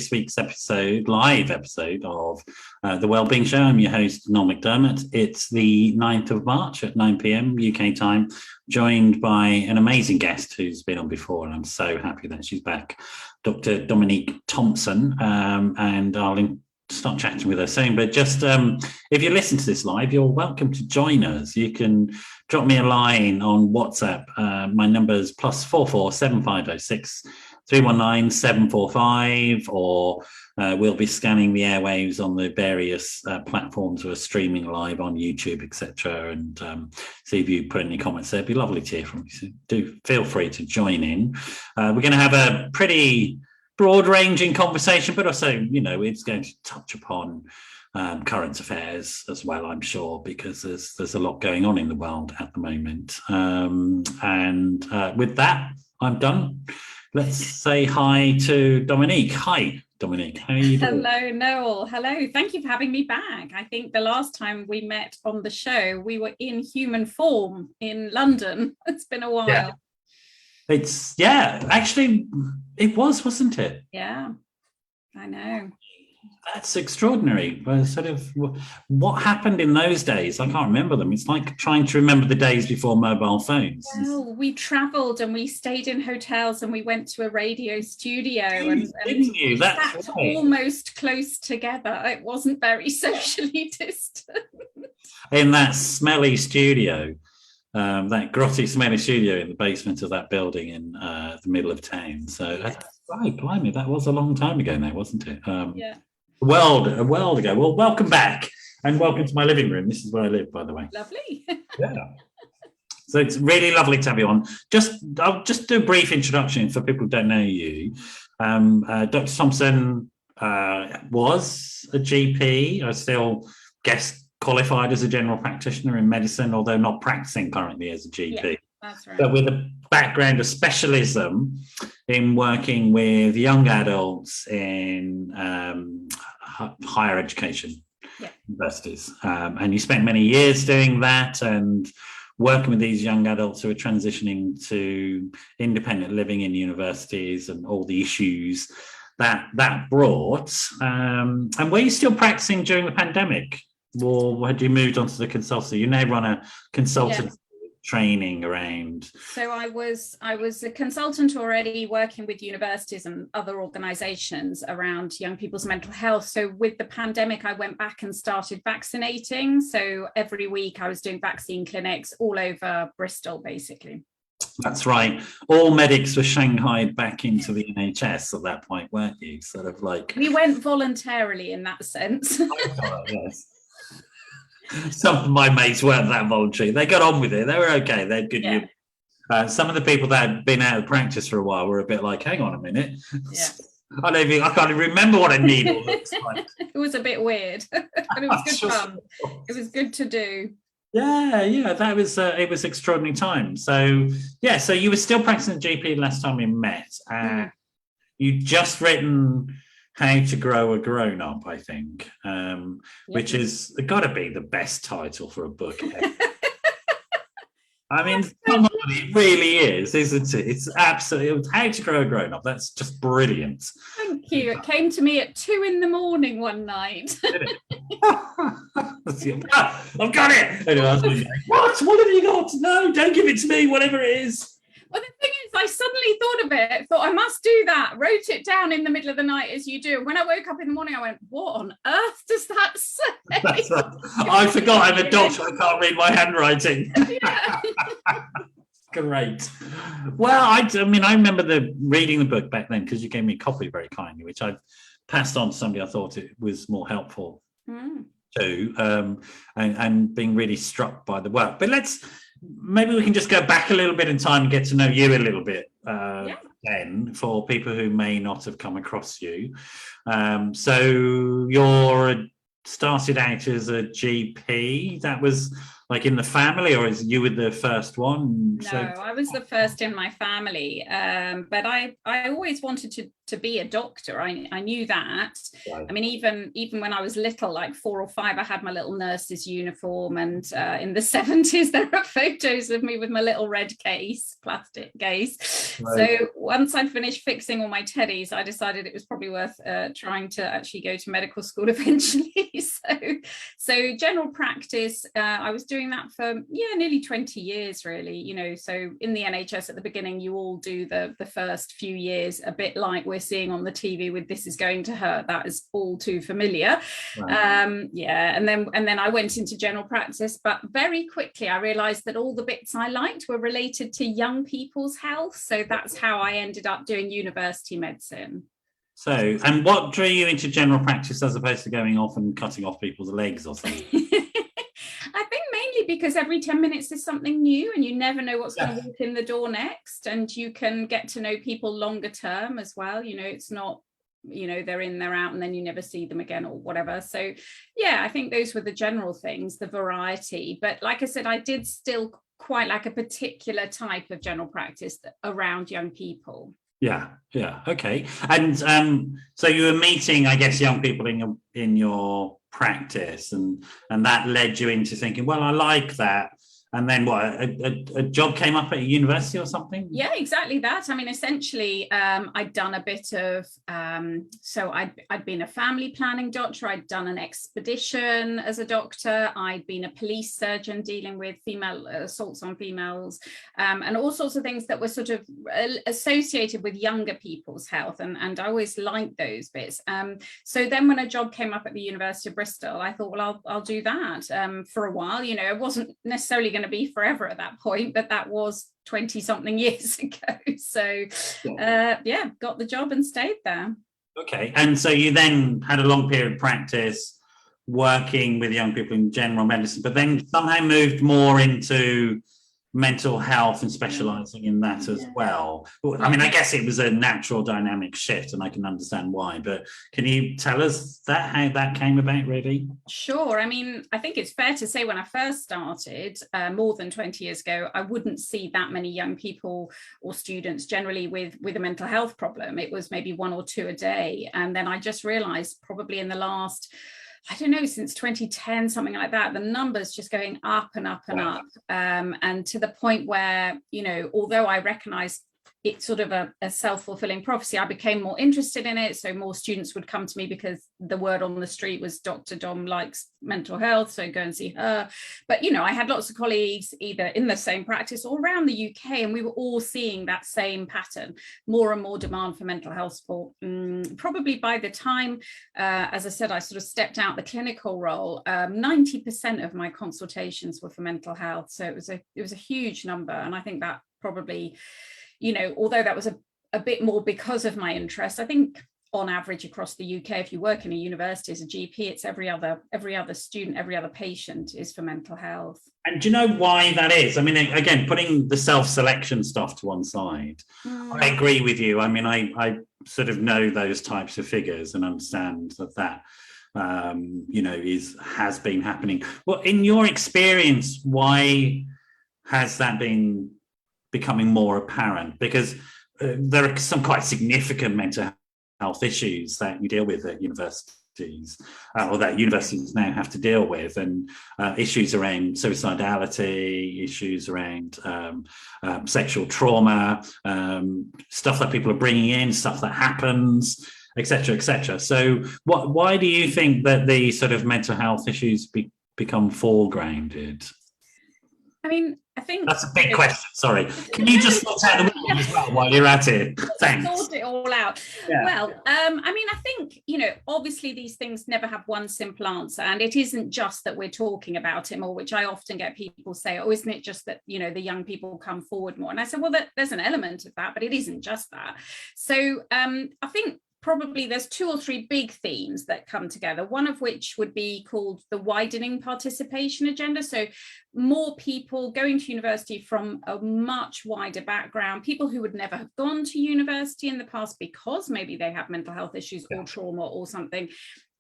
this week's live episode of the Wellbeing Show. I'm your host, Noel Mcdermott. It's the 9th of March at 9 p.m. UK time, joined by an amazing guest who's been on before, and I'm so happy that she's back, Dr. Dominique Thompson, and I'll start chatting with her soon. But just if you listen to this live, you're welcome to join us. You can drop me a line on WhatsApp. My number is +44 7506 319 745, or we'll be scanning the airwaves on the various platforms we're streaming live on YouTube, etc. And see if you put any comments there. It'd be lovely to hear from you. So do feel free to join in. We're going to have a pretty broad-ranging conversation, but also, it's going to touch upon current affairs as well, I'm sure, because there's a lot going on in the world at the moment. And with that, I'm done. Let's say hi to Dominique. Hi, Dominique. How are you doing? Hello, Noel. Hello. Thank you for having me back. I think the last time we met on the show, we were in human form in London. It's been a while. Yeah. Actually, it wasn't it? Yeah, I know. That's extraordinary. Sort of what happened in those days? I can't remember them. It's like trying to remember the days before mobile phones. Well, we travelled and we stayed in hotels and we went to a radio studio and you? That's sat right. almost close together. It wasn't very socially distant. In that smelly studio, that grotty, smelly studio in the basement of that building in the middle of town. So that's right, blimey, that was a long time ago now, wasn't it? Yeah. A world ago. Well, welcome back, and welcome to my living room. This is where I live, by the way. Lovely. Yeah. So it's really lovely to have you on. I'll just do a brief introduction for people who don't know you. Dr. Thompson was a GP. I still guess qualified as a general practitioner in medicine, although not practicing currently as a GP. Yeah, that's right. But with a background of specialism in working with young adults in higher education, universities. And you spent many years doing that and working with these young adults who are transitioning to independent living in universities and all the issues that brought. And were you still practicing during the pandemic? Or had you moved on to the consultancy? You now run a consultancy training around. So I was a consultant already, working with universities and other organisations around young people's mental health. So with the pandemic, I went back and started vaccinating. So every week I was doing vaccine clinics all over Bristol, basically. That's right. All medics were shanghaied back into the NHS at that point, weren't you? Sort of like we went voluntarily in that sense. Yes. Some of my mates weren't that voluntary. They got on with it. They were okay. They had good humor. Some of the people that had been out of practice for a while were a bit like, hang on a minute. Yeah. I can't even remember what a needle looks like. It was a bit weird, but it was good fun. It was good to do. Yeah, that was it was extraordinary time. So so you were still practicing GP last time we met. You'd just written How to Grow a Grown-Up, I think, which is got to be the best title for a book. I mean, come on, it really is, isn't it? It's absolutely How to Grow a Grown-Up. That's just brilliant. Thank you. It came to me at 2 a.m. one night. I've got it. Anyway, I was like, what have you got? No, don't give it to me, whatever it is. Well, the thing is, I suddenly thought of it, thought I must do that, wrote it down in the middle of the night as you do. And when I woke up in the morning, I went, what on earth does that say? That's right. I forgot I'm a doctor. I can't read my handwriting. Great. Well, I remember reading the book back then because you gave me a copy very kindly, which I've passed on to somebody I thought it was more helpful to, and being really struck by the work. But maybe we can just go back a little bit in time and get to know you a little bit then, for people who may not have come across you. So you're started out as a GP. That was like in the family, or is you were the first one? No, I was the first in my family. But I always wanted to be a doctor. I knew that. Right. I mean, even when I was little, like 4 or 5, I had my little nurse's uniform, and in the 70s there are photos of me with my little red plastic case. Right. So once I'd finished fixing all my teddies, I decided it was probably worth trying to actually go to medical school eventually. So general practice, I was doing that for nearly 20 years really, you know. So in the NHS at the beginning, you all do the first few years a bit like we're seeing on the TV with This Is Going to Hurt. That is all too familiar. Right. And then I went into general practice, but very quickly I realized that all the bits I liked were related to young people's health. So that's how I ended up doing university medicine. So, and what drew you into general practice as opposed to going off and cutting off people's legs or something? I think mainly because every 10 minutes is something new, and you never know what's going to walk in the door next, and you can get to know people longer term as well. You know, it's not, you know, they're in, they're out, and then you never see them again or whatever. So yeah, I think those were the general things, the variety. But like I said, I did still quite like a particular type of general practice around young people. Yeah. Okay. And so you were meeting, I guess, young people in your practice, and that led you into thinking, well, I like that. And then what, a job came up at a university or something? Yeah, exactly that. I mean, essentially, I'd done a bit of, so I'd been a family planning doctor. I'd done an expedition as a doctor. I'd been a police surgeon dealing with female assaults on females, and all sorts of things that were sort of associated with younger people's health. And I always liked those bits. So then when a job came up at the University of Bristol, I thought, well, I'll do that for a while. You know, it wasn't necessarily going to be forever at that point, but that was 20 something years ago. So got the job and stayed there. Okay. And so you then had a long period of practice working with young people in general medicine, but then somehow moved more into mental health and specializing in that as well. I mean, I guess it was a natural dynamic shift, and I can understand why, but can you tell us how that came about, really? Sure. I mean, I think it's fair to say when I first started more than 20 years ago, I wouldn't see that many young people or students generally with a mental health problem. It was maybe 1 or 2 a day. And then I just realized probably in the last, I don't know, since 2010, something like that, the numbers just going up and up and up. And to the point where, you know, although I recognize it's sort of a self-fulfilling prophecy, I became more interested in it. So more students would come to me because the word on the street was Dr. Dom likes mental health, so go and see her. But, you know, I had lots of colleagues either in the same practice or around the UK, and we were all seeing that same pattern, more and more demand for mental health support. Probably by the time, as I said, I sort of stepped out the clinical role, 90% of my consultations were for mental health. So it was a huge number. And I think that probably, you know, although that was a bit more because of my interest, I think on average across the UK, if you work in a university as a GP, it's every other student, every other patient is for mental health. And do you know why that is? I mean, again, putting the self-selection stuff to one side, I agree with you. I mean, I sort of know those types of figures and understand that you know, has been happening. Well, in your experience, why has that been becoming more apparent? Because there are some quite significant mental health issues that you deal with at universities, or that universities now have to deal with, and issues around suicidality, issues around sexual trauma, stuff that people are bringing in, stuff that happens, etc., etc. So why do you think that the sort of mental health issues become foregrounded? I mean, I think that's a big question. Sorry, can you just sort out the window as well while you're at it? Thanks. Sort it all out. Yeah. Well, I mean, I think, you know, obviously these things never have one simple answer, and it isn't just that we're talking about it more, which I often get people say, oh, isn't it just that, you know, the young people come forward more? And I said, well, there's an element of that, but it isn't just that. So I think probably there's 2 or 3 big themes that come together, one of which would be called the widening participation agenda. So more people going to university from a much wider background, people who would never have gone to university in the past because maybe they have mental health issues or trauma or something,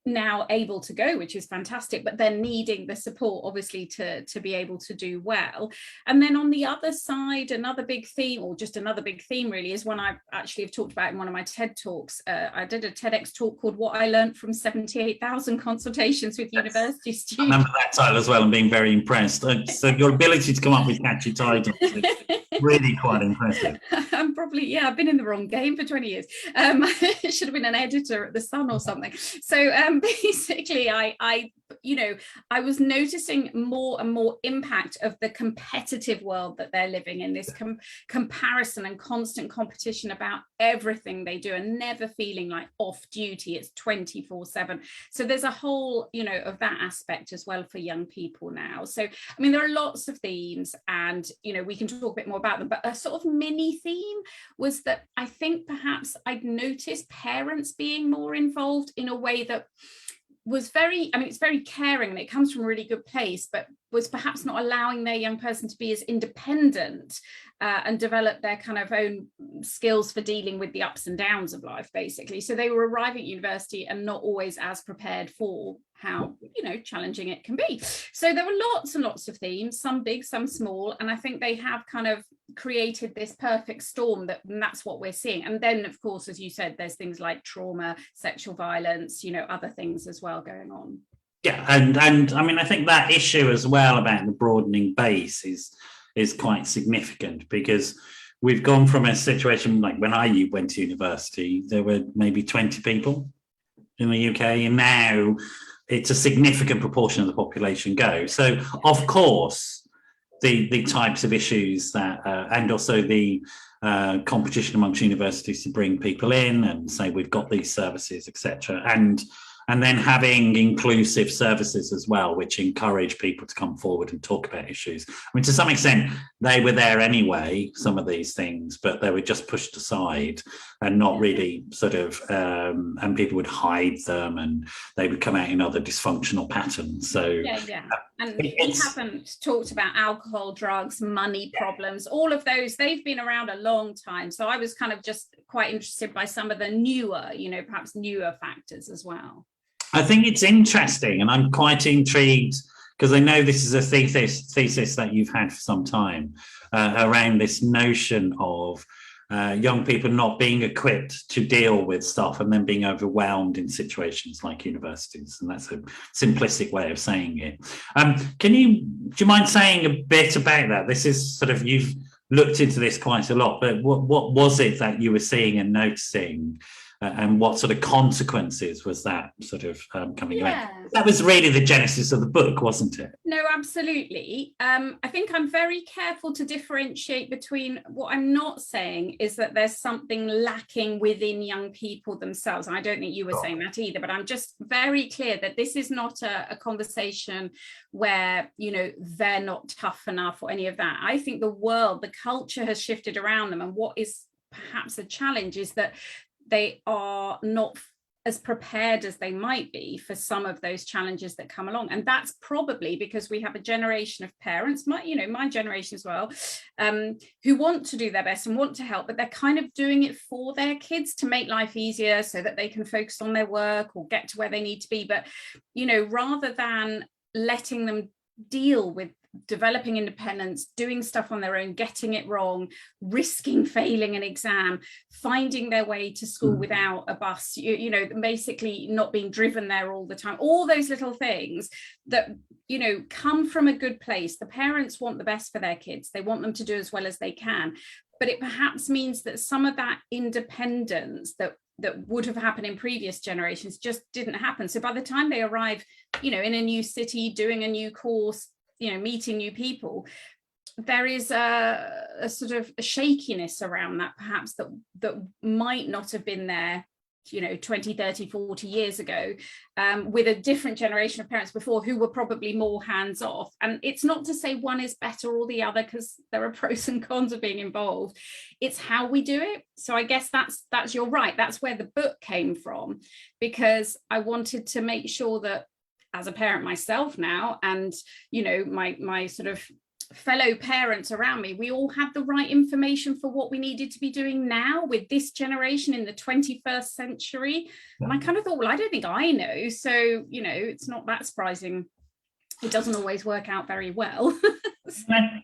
now able to go, which is fantastic, but then needing the support obviously to be able to do well. And then on the other side, another big theme, or just another big theme really, is one I actually have talked about in one of my TED talks. I did a TEDx talk called What I Learned from 78,000 Consultations with University Students. I remember that title as well and being very impressed. So your ability to come up with catchy titles is really quite impressive. I'm probably, I've been in the wrong game for 20 years. I should have been an editor at The Sun or something. So basically, I was noticing more and more impact of the competitive world that they're living in, this comparison and constant competition about everything they do, and never feeling like off duty. It's 24/7. So there's a whole, of that aspect as well for young people now. So, I mean, there are lots of themes, and, we can talk a bit more about them, but a sort of mini theme was that I think perhaps I'd noticed parents being more involved in a way that was it's very caring, and it comes from a really good place, but was perhaps not allowing their young person to be as independent and develop their kind of own skills for dealing with the ups and downs of life, basically. So they were arriving at university and not always as prepared for how, challenging it can be. So there were lots and lots of themes, some big, some small, and I think they have kind of created this perfect storm and that's what we're seeing. And then, of course, as you said, there's things like trauma, sexual violence, other things as well going on. Yeah, and I mean, I think that issue as well about the broadening base is quite significant, because we've gone from a situation like when I went to university, there were maybe 20 people in the UK, and now it's a significant proportion of the population go. So, of course, the types of issues that, and also the competition amongst universities to bring people in and say we've got these services, etc., and then having inclusive services as well, which encourage people to come forward and talk about issues. I mean, to some extent, they were there anyway, some of these things, but they were just pushed aside and not really sort of, and people would hide them and they would come out in other dysfunctional patterns. So And we haven't talked about alcohol, drugs, money problems, all of those. They've been around a long time. So I was kind of just quite interested by some of the newer, perhaps newer factors as well. I think it's interesting, and I'm quite intrigued because I know this is a thesis that you've had for some time around this notion of young people not being equipped to deal with stuff and then being overwhelmed in situations like universities. And that's a simplistic way of saying it. Do you mind saying a bit about that? This is sort of, you've looked into this quite a lot, but what was it that you were seeing and noticing? And what sort of consequences was that sort of coming out? That was really the genesis of the book, wasn't it? No, absolutely. I think I'm very careful to differentiate between what I'm not saying is that there's something lacking within young people themselves. And I don't think you were saying that either, but I'm just very clear that this is not a conversation where, they're not tough enough or any of that. I think the culture has shifted around them. And what is perhaps a challenge is that they are not as prepared as they might be for some of those challenges that come along. And that's probably because we have a generation of parents, my generation as well, who want to do their best and want to help, but they're kind of doing it for their kids to make life easier so that they can focus on their work or get to where they need to be. But, rather than letting them deal with developing independence, doing stuff on their own, getting it wrong, risking failing an exam, finding their way to school without a bus, basically not being driven there all the time, all those little things that, come from a good place. The parents want the best for their kids. They want them to do as well as they can. But it perhaps means that some of that independence that would have happened in previous generations just didn't happen. So by the time they arrive, in a new city, doing a new course, meeting new people, there is a sort of a shakiness around that, perhaps that might not have been there 20, 30, 40 years ago, with a different generation of parents before who were probably more hands off. And it's not to say one is better or the other, because there are pros and cons of being involved. It's how we do it. So I guess that's you're right. That's where the book came from, because I wanted to make sure that as a parent myself now, and my sort of fellow parents around me, we all had the right information for what we needed to be doing now with this generation in the 21st century. And I kind of thought, well, I don't think I know. So, you know, it's not that surprising. It doesn't always work out very well.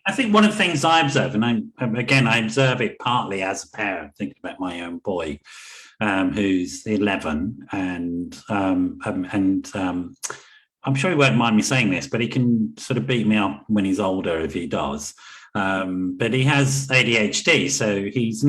I think one of the things I observe, and I observe it partly as a parent, thinking about my own boy, who's 11, and I'm sure he won't mind me saying this, but he can sort of beat me up when he's older if he does. But he has ADHD, so he's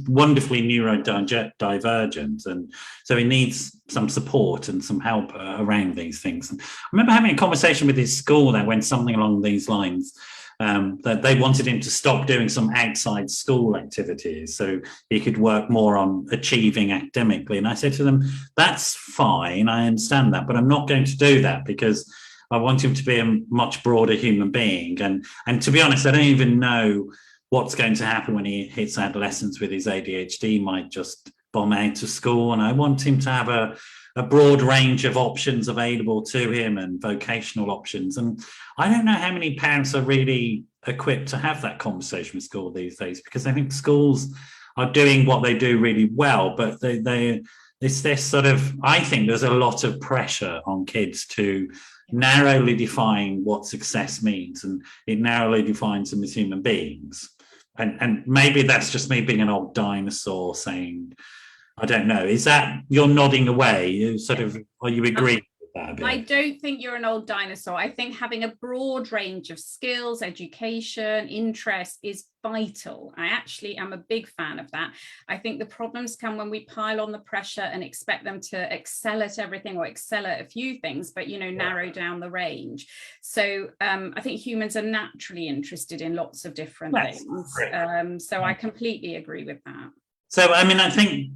wonderfully neurodivergent, and so he needs some support and some help around these things. And I remember having a conversation with his school that went something along these lines, that they wanted him to stop doing some outside school activities so he could work more on achieving academically. And I said to them, that's fine, I understand that, but I'm not going to do that because I want him to be a much broader human being. And to be honest, I don't even know what's going to happen when he hits adolescence with his ADHD. He might just bomb out of school, and I want him to have a broad range of options available to him and vocational options. And I don't know how many parents are really equipped to have that conversation with school these days, because I think schools are doing what they do really well, but it's this sort of, I think there's a lot of pressure on kids to narrowly define what success means, and it narrowly defines them as human beings. And maybe that's just me being an old dinosaur saying, I don't know. Is that, you're nodding away? You sort of, or you agree with that a bit? I don't think you're an old dinosaur. I think having a broad range of skills, education, interest is vital. I actually am a big fan of that. I think the problems come when we pile on the pressure and expect them to excel at everything or excel at a few things, but, you know, narrow down the range. So I think humans are naturally interested in lots of different things. So I completely agree with that. So, I mean, I think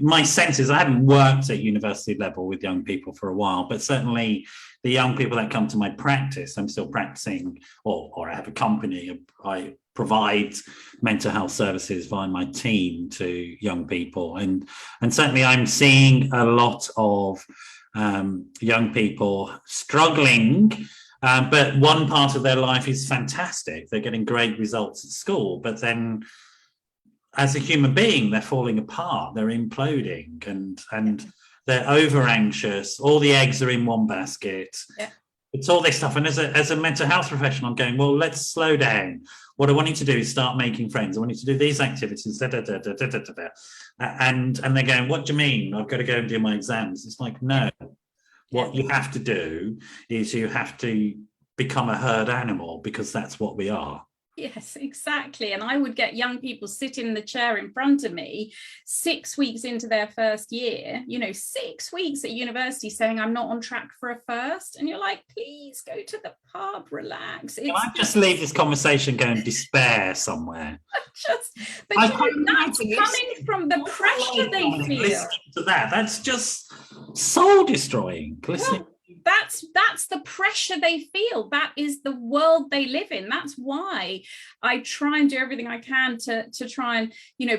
my sense is I haven't worked at university level with young people for a while, but certainly the young people that come to my practice, I'm still practicing, or I have a company, I provide mental health services via my team to young people. And certainly I'm seeing a lot of young people struggling, but one part of their life is fantastic. They're getting great results at school, but then as a human being, they're falling apart, they're imploding, and they're over anxious. All the eggs are in one basket. Yeah. It's all this stuff. And as a mental health professional, I'm going, well, let's slow down. What I want you to do is start making friends. I want you to do these activities. And they're going, what do you mean? I've got to go and do my exams. It's like, no. What you have to do is you have to become a herd animal, because that's what we are. Yes, exactly. And I would get young people sitting in the chair in front of me 6 weeks into their first year, 6 weeks at university, saying I'm not on track for a first. And you're like, please go to the pub, relax. Can I just leave this conversation going despair somewhere? That's coming from the pressure they feel. Listening to that's just soul destroying. Listening. That's the pressure they feel. That is the world they live in. That's why I try and do everything I can to try and,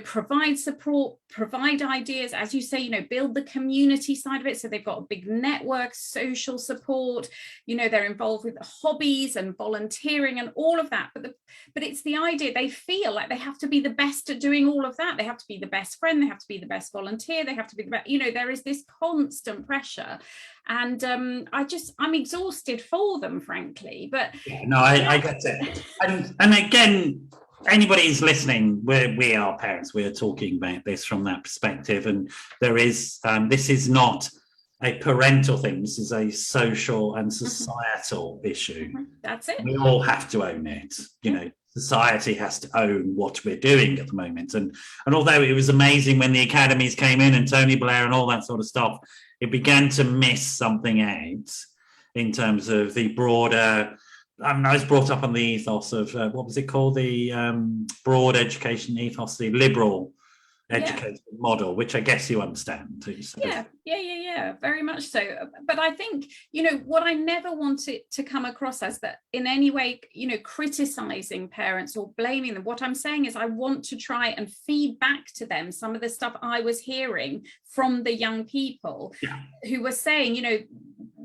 provide support, provide ideas, as you say, build the community side of it. So they've got a big network, social support, they're involved with hobbies and volunteering and all of that. But it's the idea, they feel like they have to be the best at doing all of that. They have to be the best friend. They have to be the best volunteer. They have to be the best, there is this constant pressure. And I'm exhausted for them, frankly. But I get it. And again, anybody who's listening, we are parents. We're talking about this from that perspective, and there is this is not a parental thing. This is a social and societal issue. That's it. We all have to own it. Society has to own what we're doing at the moment. And although it was amazing when the academies came in and Tony Blair and all that sort of stuff, it began to miss something out in terms of the broader. I was brought up on the ethos of what was it called? The broad education ethos, the liberal education model, which I guess you understand too. So. Yeah, very much so. But I think, what I never want it to come across as that in any way, criticizing parents or blaming them. What I'm saying is I want to try and feed back to them some of the stuff I was hearing from the young people who were saying,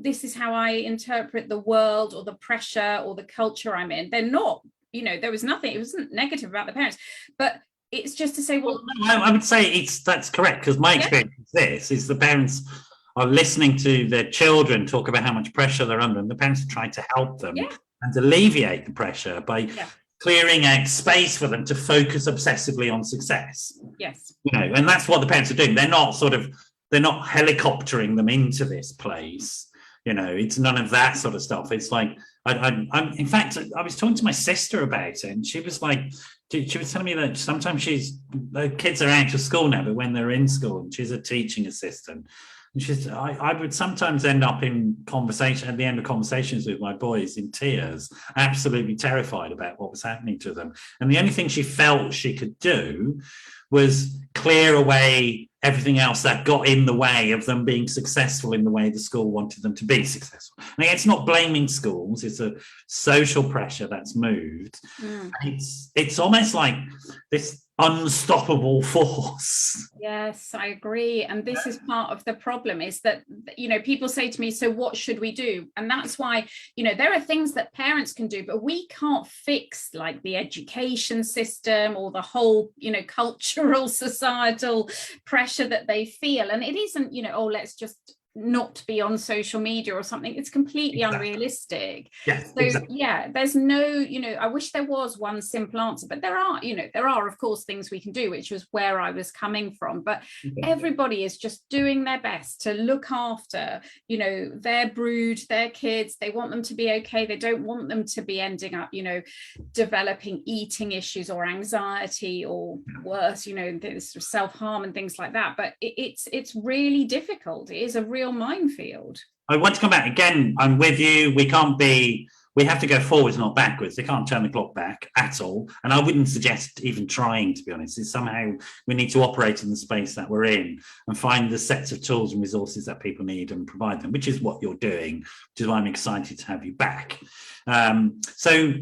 this is how I interpret the world or the pressure or the culture I'm in. They're not, there was nothing, it wasn't negative about the parents, but it's just to say, well, I would say that's correct, because my experience is the parents are listening to their children talk about how much pressure they're under, and the parents are trying to help them and alleviate the pressure by clearing out space for them to focus obsessively on success. Yes. And that's what the parents are doing. They're not helicoptering them into this place. It's none of that sort of stuff. It's like, I'm in fact, I was talking to my sister about it, and she was like, she was telling me that sometimes the kids are out of school now, but when they're in school, and she's a teaching assistant, and I would sometimes end up in conversation at the end of conversations with my boys in tears, absolutely terrified about what was happening to them. And the only thing she felt she could do was clear away everything else that got in the way of them being successful in the way the school wanted them to be successful. Now, it's not blaming schools, it's a social pressure that's moved. It's almost like this unstoppable force. Yes, I agree. And this is part of the problem, is that, people say to me, so what should we do? And that's why, there are things that parents can do, but we can't fix like the education system or the whole, cultural, societal pressure that they feel. And it isn't, let's just not be on social media or something. It's completely unrealistic. Yes, so there's no, I wish there was one simple answer, but there are of course things we can do, which was where I was coming from. But everybody is just doing their best to look after, their brood, their kids. They want them to be okay. They don't want them to be ending up, developing eating issues or anxiety or worse, self-harm and things like that. But it's really difficult. It is a real minefield. I want to come back again. I'm with you. We have to go forwards, not backwards. They can't turn the clock back at all. And I wouldn't suggest even trying, to be honest. It's somehow we need to operate in the space that we're in and find the sets of tools and resources that people need and provide them, which is what you're doing, which is why I'm excited to have you back. So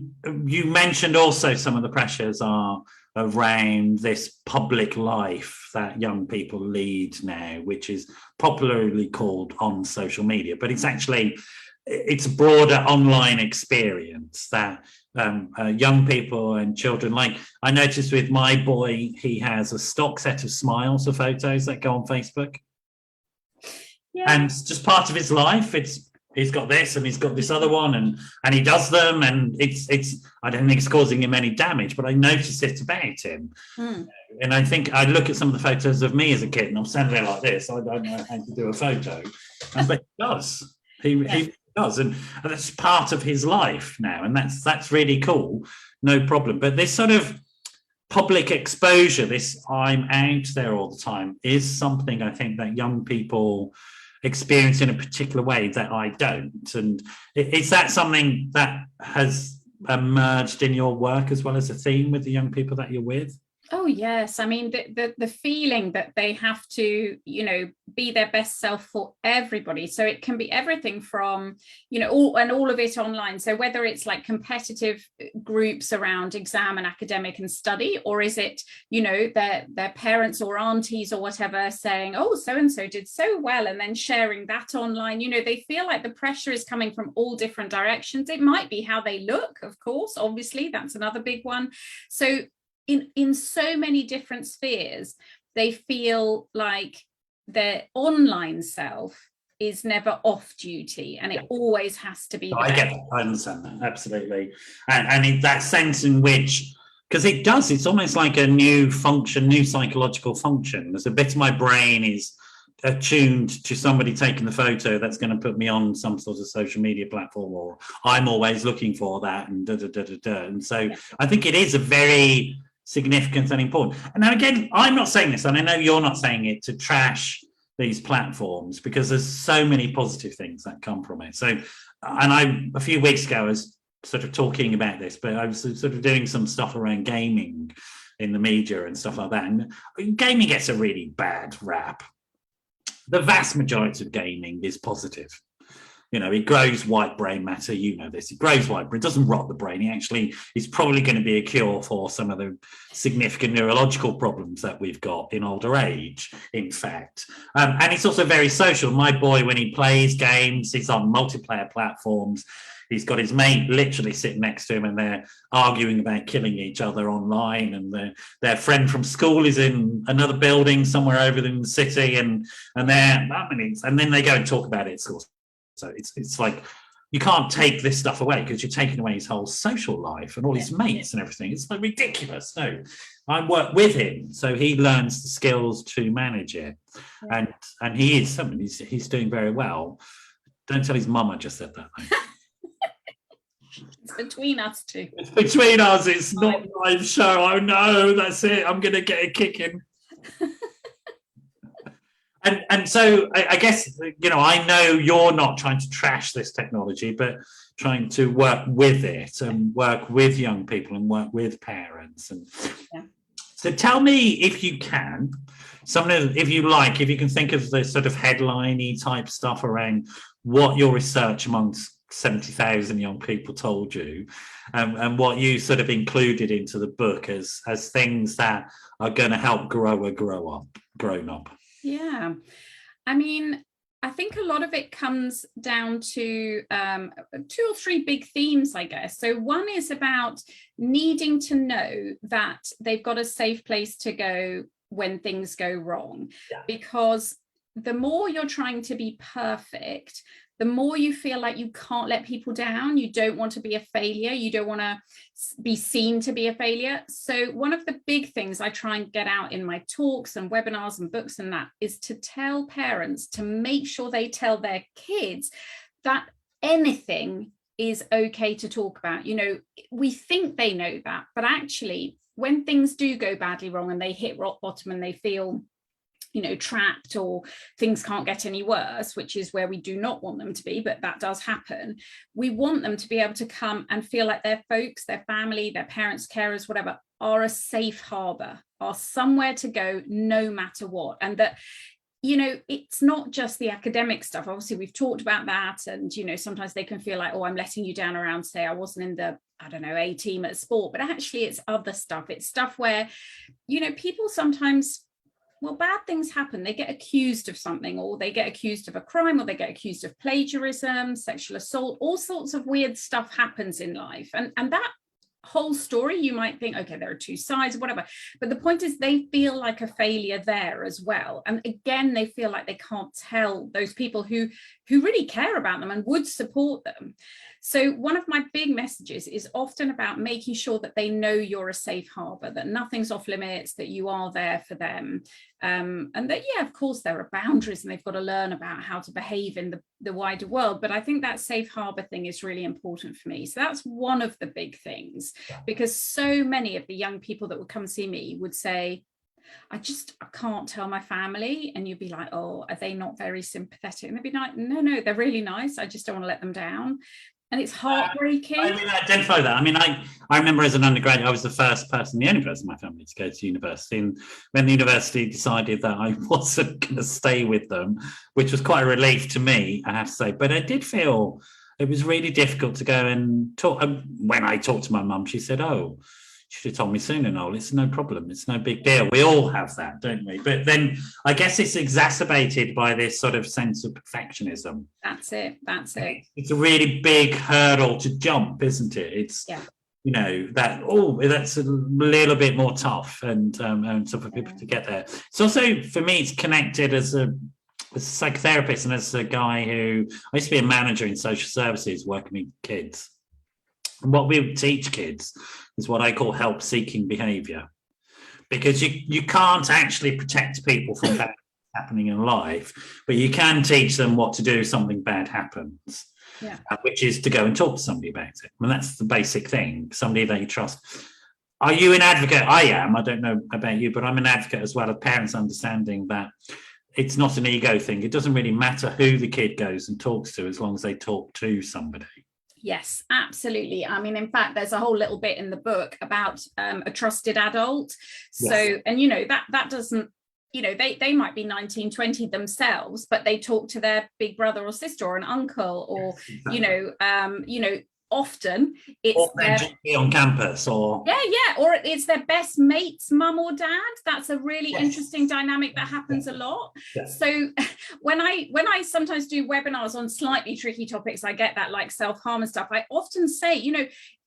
you mentioned also some of the pressures are around this public life that young people lead now, which is popularly called on social media, but it's a broader online experience that young people and children, like I noticed with my boy, he has a stock set of smiles of photos that go on Facebook. And it's just part of his life. He's got this and he's got this other one, and he does them, and it's I don't think it's causing him any damage, but I noticed it about him. And I think I look at some of the photos of me as a kid, and I'm standing there like this. I don't know how to do a photo, but he does. He does, and that's part of his life now, and that's really cool, no problem. But this sort of public exposure, this I'm out there all the time, is something I think that young people experience in a particular way that I don't. And is that something that has emerged in your work as well as a theme with the young people that you're with? Oh, yes. I mean, the feeling that they have to, be their best self for everybody. So it can be everything from, all of it online. So whether it's like competitive groups around exam and academic and study, or is it, their parents or aunties or whatever saying, oh, so-and-so did so well, and then sharing that online, they feel like the pressure is coming from all different directions. It might be how they look, of course, obviously, that's another big one. So in so many different spheres, they feel like their online self is never off duty, and it always has to be. I get that. I understand that, absolutely. And in that sense in which, because it's almost like a new function, new psychological function. There's a bit of my brain is attuned to somebody taking the photo that's going to put me on some sort of social media platform, or I'm always looking for that, and And so I think it is a very significant and important. And now again, I'm not saying this, and I know you're not saying it to trash these platforms, because there's so many positive things that come from it. So, and a few weeks ago I was sort of talking about this, but I was sort of doing some stuff around gaming in the media and stuff like that. And gaming gets a really bad rap. The vast majority of gaming is positive. it grows white brain matter. This. It grows white brain. It doesn't rot the brain. It actually is probably going to be a cure for some of the significant neurological problems that we've got in older age, in fact. And it's also very social. My boy, when he plays games, he's on multiplayer platforms. He's got his mate literally sitting next to him, and they're arguing about killing each other online. And their friend from school is in another building somewhere over in the city, and then they go and talk about it at school. So it's like you can't take this stuff away because you're taking away his whole social life and all his mates and everything. It's like ridiculous. No, I work with him, so he learns the skills to manage it, and he is someone. He's doing very well. Don't tell his mum I just said that. It's between us two. It's between us. It's not a live show. Oh no, that's it. I'm going to get a kicking. And so I guess, I know you're not trying to trash this technology, but trying to work with it and work with young people and work with parents. And so tell me, if you can, if you can think of the sort of headline-y type stuff around what your research amongst 70,000 young people told you, and what you sort of included into the book as things that are going to help grown up. Yeah, I mean, I think a lot of it comes down to 2 or 3 big themes, I guess. So one is about needing to know that they've got a safe place to go when things go wrong, because the more you're trying to be perfect, the more you feel like you can't let people down. You don't want to be a failure. You don't want to be seen to be a failure. So one of the big things I try and get out in my talks and webinars and books and that is to tell parents to make sure they tell their kids that anything is okay to talk about. We think they know that, but actually when things do go badly wrong and they hit rock bottom and they feel trapped, or things can't get any worse, which is where we do not want them to be, but that does happen. We want them to be able to come and feel like their folks, their family, their parents, carers, whatever, are a safe harbor, are somewhere to go no matter what. And that, it's not just the academic stuff. Obviously, we've talked about that. And, sometimes they can feel like, oh, I'm letting you down around, say, I wasn't in the, A team at sport, but actually it's other stuff. It's stuff where, people sometimes, bad things happen. They get accused of something, or they get accused of a crime, or they get accused of plagiarism, sexual assault, all sorts of weird stuff happens in life. And that whole story, you might think, okay, there are 2 sides, whatever. But the point is they feel like a failure there as well. And again, they feel like they can't tell those people who really care about them and would support them. So one of my big messages is often about making sure that they know you're a safe harbor, that nothing's off limits, that you are there for them. And that, of course, there are boundaries and they've got to learn about how to behave in the wider world. But I think that safe harbor thing is really important for me. So that's one of the big things, because so many of the young people that would come see me would say, I can't tell my family. And you'd be like, oh, are they not very sympathetic? And they'd be like, no, they're really nice. I just don't want to let them down. And it's heartbreaking. I identify that. I remember as an undergraduate, I was the first person, the only person in my family to go to university. And when the university decided that I wasn't going to stay with them, which was quite a relief to me, I have to say. But I did feel it was really difficult to go and talk. When I talked to my mum, she said, oh, you should have told me sooner, Noel. It's no problem. It's no big deal. We all have that, don't we? But then I guess it's exacerbated by this sort of sense of perfectionism. That's it. It's a really big hurdle to jump, isn't it? It's, that's a little bit more tough and so for people to get there. It's also, for me, it's connected as a psychotherapist and as a guy who, I used to be a manager in social services working with kids. And what we would teach kids is what I call help-seeking behaviour, because you can't actually protect people from bad happening in life, but you can teach them what to do if something bad happens, which is to go and talk to somebody about it. And that's the basic thing, somebody that you trust. Are you an advocate? I am. I don't know about you, but I'm an advocate as well of parents understanding that it's not an ego thing. It doesn't really matter who the kid goes and talks to as long as they talk to somebody. Yes, absolutely. In fact, there's a whole little bit in the book about a trusted adult. So, and that doesn't, they might be 19, 20 themselves, but they talk to their big brother or sister or an uncle, or often it's or their GP on campus, or or it's their best mate's mum or dad. That's a really interesting dynamic that happens a lot. So when I sometimes do webinars on slightly tricky topics, I get that, like self-harm and stuff, I often say,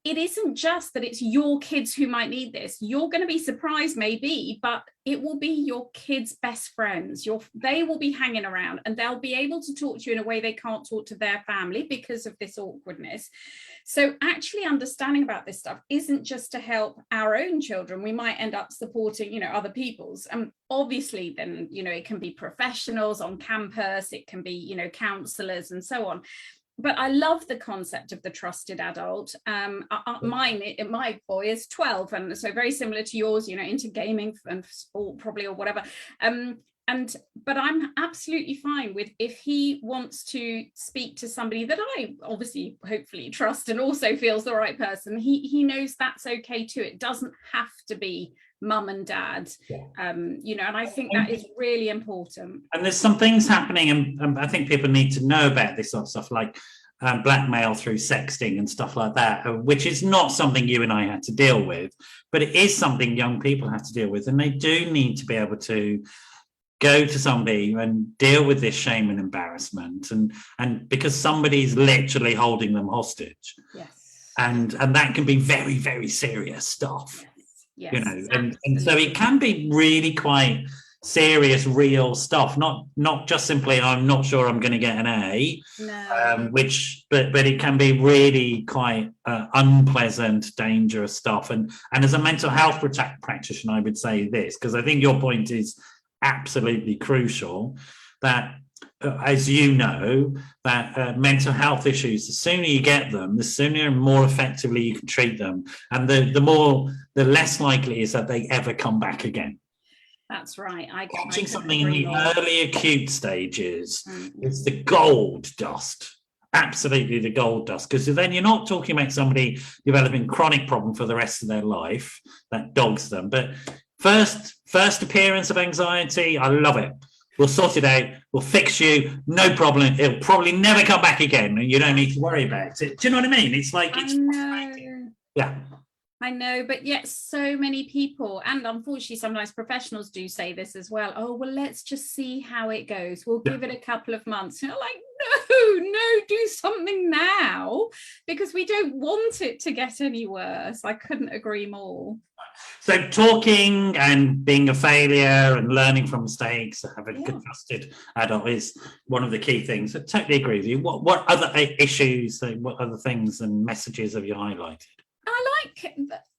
it isn't just that it's your kids who might need this. You're going to be surprised maybe, but it will be your kids' best friends. They will be hanging around, and they'll be able to talk to you in a way they can't talk to their family because of this awkwardness. So actually understanding about this stuff isn't just to help our own children. We might end up supporting, other people's. And obviously then, it can be professionals on campus, it can be, counselors and so on. But I love the concept of the trusted adult. My boy is 12, and so very similar to yours, into gaming and sport probably, or whatever. But I'm absolutely fine with, if he wants to speak to somebody that I obviously hopefully trust and also feels the right person, he knows that's okay too. It doesn't have to be mum and dad, and I think that is really important. And there's some things happening, and I think people need to know about this sort of stuff, like blackmail through sexting and stuff like that, which is not something you and I had to deal with, but it is something young people have to deal with, and they do need to be able to go to somebody and deal with this shame and embarrassment, and because somebody's literally holding them hostage. And that can be very, very serious stuff. And so it can be really quite serious, real stuff, not just simply I'm not sure I'm going to get an A, but it can be really quite unpleasant, dangerous stuff. And as a mental health practitioner, I would say this, because I think your point is absolutely crucial, that as you know, that mental health issues, the sooner you get them, the sooner and more effectively you can treat them, and the less likely is that they ever come back again. That's right. Catching something in the early acute stages is the gold dust. Absolutely the gold dust, because then you're not talking about somebody developing chronic problem for the rest of their life that dogs them, but first appearance of anxiety, I love it. We'll sort it out. We'll fix you. No problem. It'll probably never come back again, and you don't need to worry about it. Do you know what I mean? It's like, I know, but yet so many people, and unfortunately sometimes professionals do say this as well. Oh, well, let's just see how it goes. We'll give it a couple of months. And you're like, no, do something now, because we don't want it to get any worse. I couldn't agree more. So talking and being a failure and learning from mistakes, having a good trusted adult is one of the key things. I totally agree with you. What other issues, what other things and messages have you highlighted?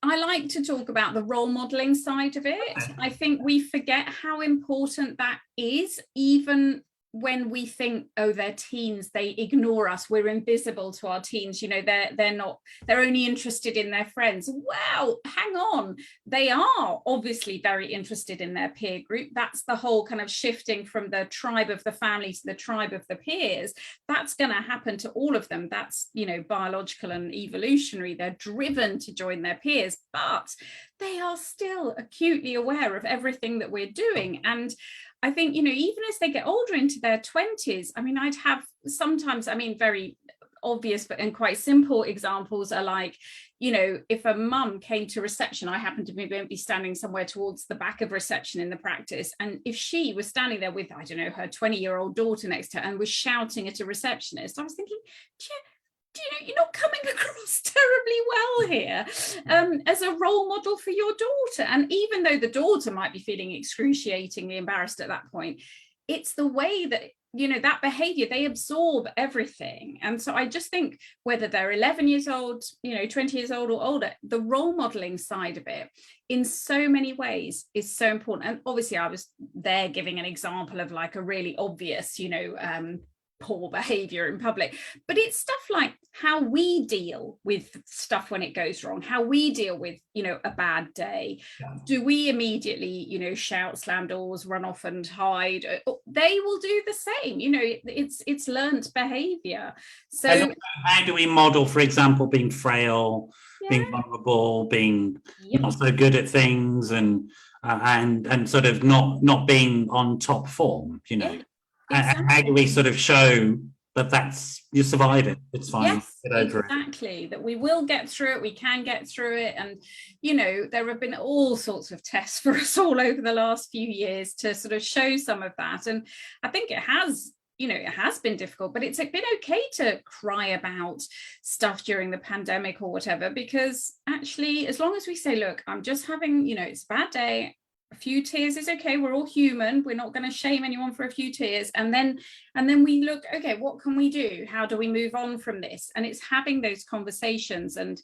I like to talk about the role modeling side of it. I think we forget how important that is, even when we think, oh, they're teens, they ignore us, we're invisible to our teens, they're only interested in their friends. Well, hang on, they are obviously very interested in their peer group. That's the whole kind of shifting from the tribe of the family to the tribe of the peers. That's going to happen to all of them. That's biological and evolutionary. They're driven to join their peers, but they are still acutely aware of everything that we're doing. And I think, even as they get older into their 20s, I'd have sometimes, very obvious and quite simple examples are like, if a mum came to reception, I happen to be standing somewhere towards the back of reception in the practice. And if she was standing there with, I don't know, her 20-year-old daughter next to her and was shouting at a receptionist, I was thinking, you're not coming across terribly well here as a role model for your daughter. And even though the daughter might be feeling excruciatingly embarrassed at that point, it's the way that, that behavior, they absorb everything. And so I just think whether they're 11 years old, 20 years old or older, the role modeling side of it in so many ways is so important. And obviously I was there giving an example of like a really obvious, poor behavior in public, but it's stuff like how we deal with stuff when it goes wrong, how we deal with a bad day. Do we immediately shout, slam doors, run off and hide? They will do the same. It's learned behavior. So how do we model, for example, being frail, being vulnerable, being not so good at things, and and sort of not being on top form, you know. Exactly. How do we sort of show that that's, you survive it, it's fine, yes, get over exactly it. That we will get through it, we can get through it. And you know, there have been all sorts of tests for us all over the last few years to sort of show some of that, and I think it has, you know, it has been difficult, but it's been okay to cry about stuff during the pandemic or whatever, because actually, as long as we say, look, I'm just having, you know, it's a bad day, a few tears is okay, we're all human, we're not going to shame anyone for a few tears, and then we look, okay, what can we do, how do we move on from this? And it's having those conversations and,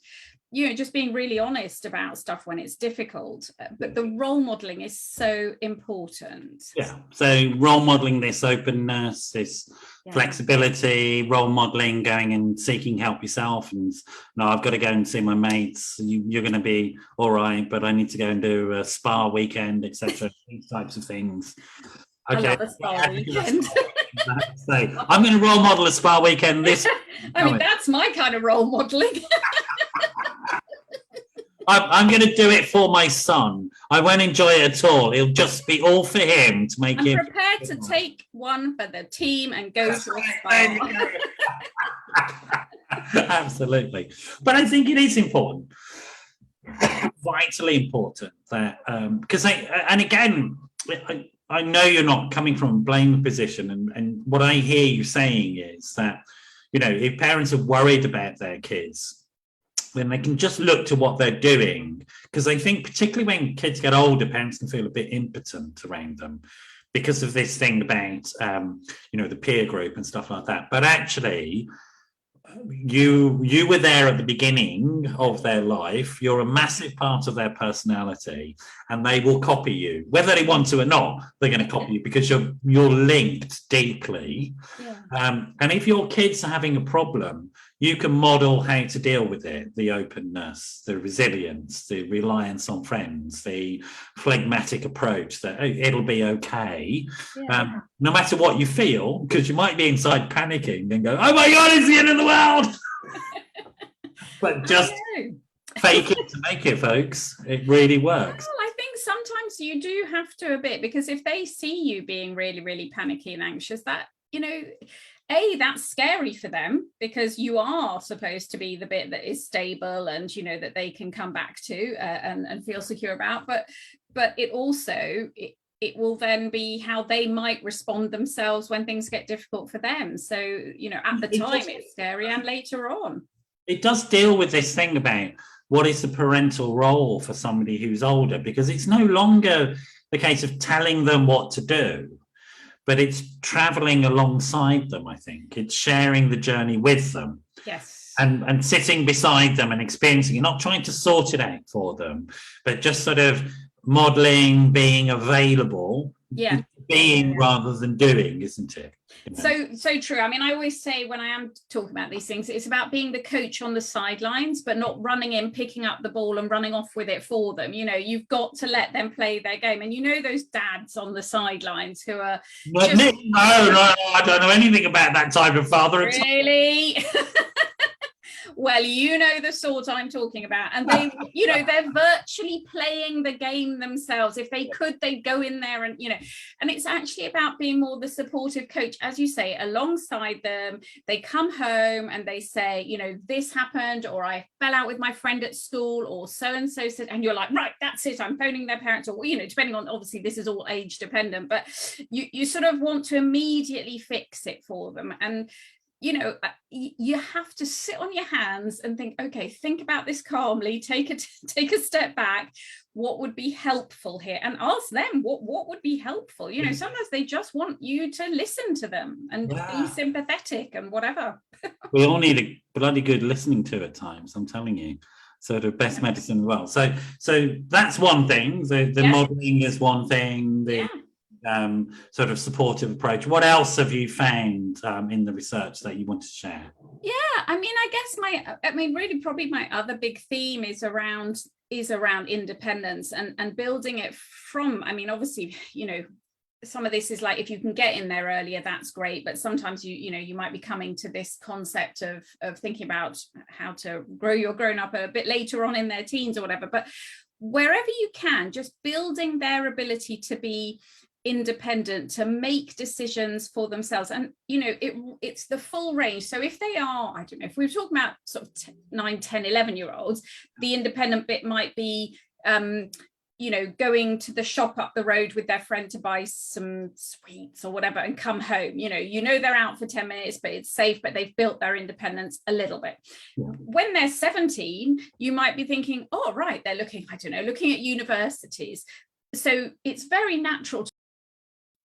you know, just being really honest about stuff when it's difficult. But the role modeling is so important. Yeah, so role modeling this openness, this flexibility, role modeling going and seeking help yourself, and no, I've got to go and see my mates, you're going to be all right, but I need to go and do a spa weekend, etc. These types of things. Okay. I love a spa weekend. So I'm going to role model a spa weekend this I mean, that's my kind of role modeling. I'm going to do it for my son. I won't enjoy it at all. It'll just be all for him to make him. I'm prepared to take one for the team and go to a spa. Absolutely. But I think it is important, vitally important, that because and again, I know you're not coming from a blame position, and what I hear you saying is that, you know, if parents are worried about their kids, then they can just look to what they're doing, because I think particularly when kids get older, parents can feel a bit impotent around them because of this thing about you know, the peer group and stuff like that. But actually, you were there at the beginning of their life, you're a massive part of their personality, and they will copy you whether they want to or not. They're going to copy you because you're linked deeply. And if your kids are having a problem, you can model how to deal with it, the openness, the resilience, the reliance on friends, the phlegmatic approach that it'll be okay, no matter what you feel, because you might be inside panicking and go, oh my God, it's the end of the world. But just fake it to make it, folks. It really works. Well, I think sometimes you do have to a bit, because if they see you being really, really panicky and anxious, that, you know, that's scary for them, because you are supposed to be the bit that is stable and, you know, that they can come back to and feel secure about. But it also, it will then be how they might respond themselves when things get difficult for them. So, you know, at the time it's scary, and later on. It does deal with this thing about what is the parental role for somebody who's older, because it's no longer the case of telling them what to do, but it's traveling alongside them. I think it's sharing the journey with them. Yes. And sitting beside them and experiencing it, not trying to sort it out for them, but just sort of modeling, being available, being rather than doing, isn't it? You know? So true. I mean, I always say when I am talking about these things, it's about being the coach on the sidelines, but not running in, picking up the ball and running off with it for them. You know, you've got to let them play their game. And you know, those dads on the sidelines who are no, I don't know anything about that type of father. Really? Well, you know the sort I'm talking about. And they, you know, they're virtually playing the game themselves. If they could, they'd go in there and, you know, and it's actually about being more the supportive coach, as you say, alongside them. They come home and they say, you know, this happened, or I fell out with my friend at school, or so-and-so said, and you're like, right, that's it, I'm phoning their parents, or, you know, depending on, obviously this is all age dependent, but you sort of want to immediately fix it for them. And you know, you have to sit on your hands and think, okay, think about this calmly, take a step back, what would be helpful here, and ask them what would be helpful. You know, sometimes they just want you to listen to them and be sympathetic and whatever. We all need a bloody good listening to at times, I'm telling you. So the best medicine as well. So that's one thing. The modeling is one thing. Sort of supportive approach. What else have you found in the research that you want to share? Yeah, I mean, I guess really probably my other big theme is around independence and building it from, I mean, obviously, you know, some of this is like, if you can get in there earlier, that's great, but sometimes you know, you might be coming to this concept of thinking about how to grow your grown up a bit later on in their teens or whatever. But wherever you can, just building their ability to be independent, to make decisions for themselves. And it's the full range. So if they are, I don't know, if we were talking about sort of 9, 10, 11-year-olds, the independent bit might be going to the shop up the road with their friend to buy some sweets or whatever and come home. They're out for 10 minutes, but it's safe, but they've built their independence a little bit. Yeah. When they're 17, you might be thinking, oh, right, they're looking at universities. So it's very natural to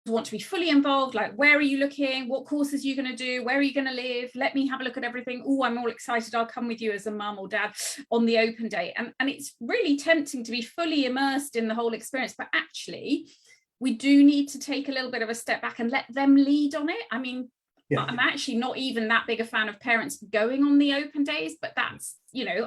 want to be fully involved. Like, where are you looking? What courses are you going to do? Where are you going to live? Let me have a look at everything. Oh, I'm all excited. I'll come with you as a mum or dad on the open day. And it's really tempting to be fully immersed in the whole experience. But actually, we do need to take a little bit of a step back and let them lead on it. I mean, yeah. I'm actually not even that big a fan of parents going on the open days, but that's,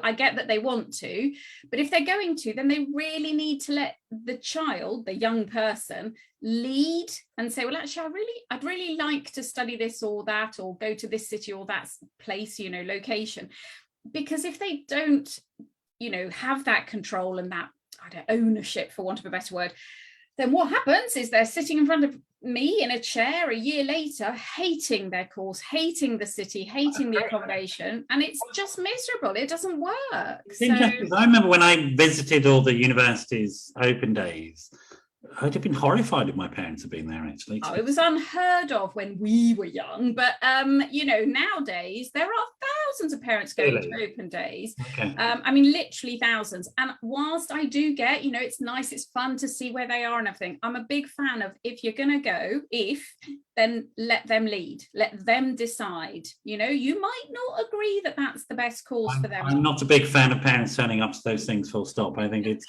I get that they want to, but if they're going to, then they really need to let the child, the young person, lead and say, well, actually, I'd really like to study this or that, or go to this city or that place, location. Because if they don't, have that control and that, ownership, for want of a better word, then what happens is they're sitting in front of me in a chair a year later, hating their course, hating the city, hating the accommodation, and it's just miserable. It doesn't work. I remember when I visited all the universities' open days, I'd have been horrified if my parents had been there, actually. Oh, it was unheard of when we were young, but nowadays there are thousands of parents going to open days. Okay. Literally thousands. And whilst I do get, it's nice, it's fun to see where they are and everything, I'm a big fan of, if you're going to go, then let them lead, let them decide. You might not agree that that's the best course for them. I'm not a big fan of parents turning up to those things, full stop. I think it's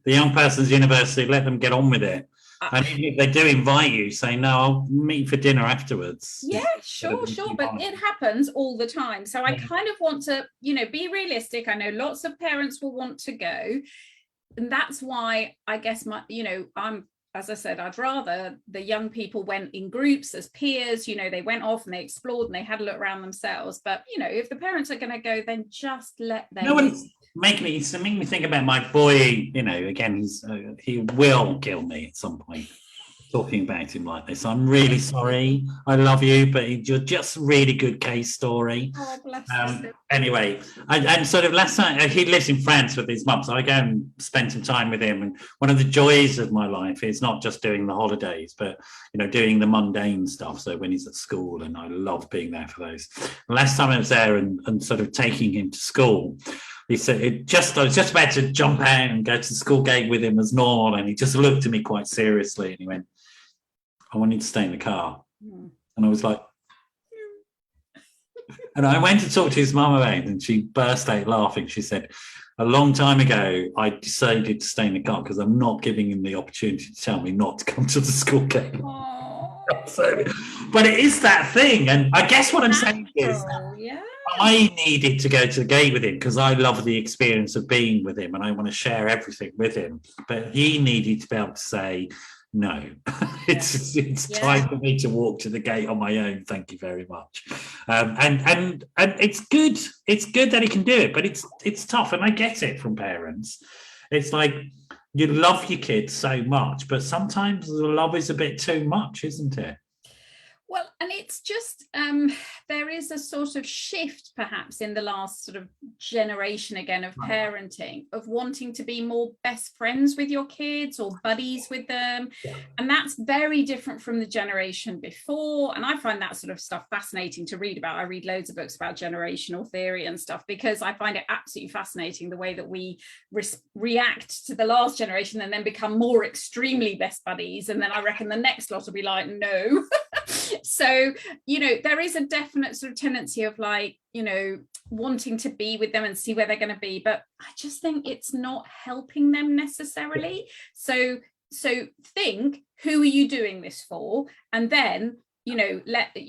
the young person's university, let them get on with it. And even if they do invite you, say, no, I'll meet for dinner afterwards. Yeah, sure. But it happens all the time. So I kind of want to, be realistic. I know lots of parents will want to go. And that's why I guess as I said, I'd rather the young people went in groups as peers, they went off and they explored and they had a look around themselves. But, if the parents are going to go, then just let them. No one's making me think about my boy, again, he will kill me at some point talking about him like this. I'm really sorry. I love you, but you're just a really good case story. Oh, bless anyway, and sort of last night, he lives in France with his mum, so I go and spend some time with him. And one of the joys of my life is not just doing the holidays, but, doing the mundane stuff. So when he's at school, and I love being there for those. Last time I was there and sort of taking him to school, he said, I was just about to jump out and go to the school gate with him as normal. And he just looked at me quite seriously and he went, I want you to stay in the car. And I was like, and I went to talk to his mum about it, and she burst out laughing. She said, a long time ago, I decided to stay in the car because I'm not giving him the opportunity to tell me not to come to the school gate. So, but it is that thing. And I guess what I'm saying is, I needed to go to the gate with him because I love the experience of being with him and I want to share everything with him. But he needed to be able to say, no, it's time for me to walk to the gate on my own. Thank you very much. And it's good. It's good that he can do it, but it's tough. And I get it from parents. It's like you love your kids so much, but sometimes the love is a bit too much, isn't it? Well, and it's just there is a sort of shift perhaps in the last sort of generation again of parenting, of wanting to be more best friends with your kids or buddies with them. And that's very different from the generation before. And I find that sort of stuff fascinating to read about. I read loads of books about generational theory and stuff because I find it absolutely fascinating the way that we react to the last generation and then become more extremely best buddies. And then I reckon the next lot will be like, no. So, there is a definite sort of tendency of like, wanting to be with them and see where they're going to be. But I just think it's not helping them necessarily. So think, who are you doing this for? And then,